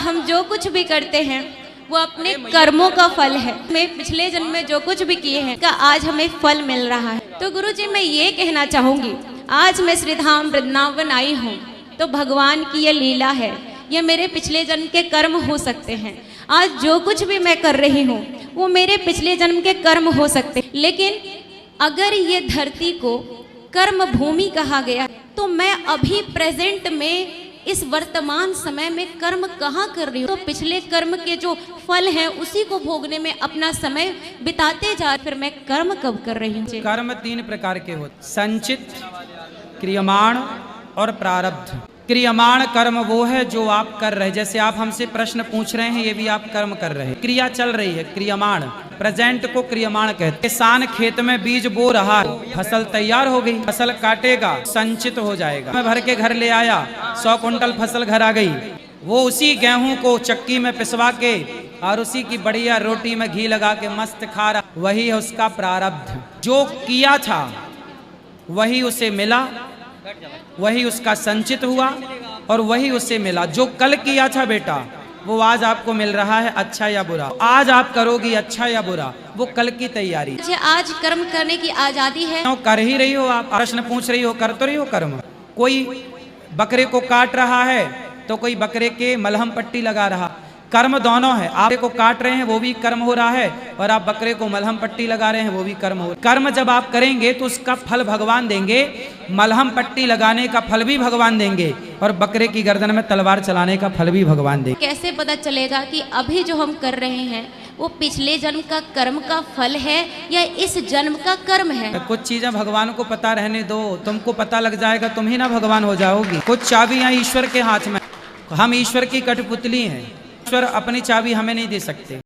हम जो कुछ भी करते हैं वो अपने कर्मों का फल है। मैं पिछले जन्म में जो कुछ भी किए हैं का आज हमें फल मिल रहा है। तो गुरुजी मैं ये कहना चाहूंगी, आज मैं श्रीधाम वृंदावन आई हूँ तो भगवान की ये लीला है, ये मेरे पिछले जन्म के कर्म हो सकते हैं। आज जो कुछ भी मैं कर रही हूँ वो मेरे पिछले जन्म के कर्म हो सकते हैं। लेकिन अगर ये धरती को कर्म भूमि कहा गया तो मैं अभी प्रेजेंट में इस वर्तमान समय में कर्म कहाँ कर रही हूँ? तो पिछले कर्म के जो फल हैं उसी को भोगने में अपना समय बिताते जा, फिर मैं कर्म कब कर रही हूँ? कर्म तीन प्रकार के होते, संचित, क्रियमाण और प्रारब्ध। क्रियमाण कर्म वो है जो आप कर रहे हैं, जैसे आप हमसे प्रश्न पूछ रहे हैं, ये भी आप कर्म कर रहे हैं, क्रिया चल रही है, क्रियमाण। प्रेजेंट को क्रियमाण कहते हैं। किसान खेत में बीज बो रहा है, फसल तैयार हो गई, फसल काटेगा, संचित हो जाएगा। मैं भर के घर ले आया, 100 कुंटल फसल घर आ गई, वो उसी गेहूं को चक्की में पिसवा के और उसी की बढ़िया रोटी में घी लगा के मस्त खा रहा, वही है उसका प्रारब्ध। जो किया था वही उसे मिला, वही उसका संचित हुआ और वही उसे मिला। जो कल किया था बेटा वो आज आपको मिल रहा है, अच्छा या बुरा। आज आप करोगी अच्छा या बुरा, वो कल की तैयारी। मुझे आज कर्म करने की आजादी है। तो कर ही रही हो आप, प्रश्न पूछ रही हो, कर तो रही हो कर्म। कोई बकरे को काट रहा है तो कोई बकरे के मलहम पट्टी लगा रहा, कर्म दोनों है। आप को काट रहे हैं वो भी कर्म हो रहा है और आप बकरे को मलहम पट्टी लगा रहे हैं वो भी कर्म हो रहा है। कर्म जब आप करेंगे तो उसका फल भगवान देंगे, मलहम पट्टी लगाने का फल भी भगवान देंगे और बकरे की गर्दन में तलवार चलाने का फल भी भगवान देंगे। कैसे पता चलेगा कि अभी जो हम कर रहे हैं वो पिछले जन्म का कर्म का फल है या इस जन्म का कर्म है? तो कुछ चीजें भगवान को पता रहने दो, तुमको पता लग जाएगा, तुम ही ना भगवान हो जाओगी। कुछ चाबियां ईश्वर के हाथ में, हम ईश्वर की कठपुतली हैं, ईश्वर अपनी चाबी हमें नहीं दे सकते।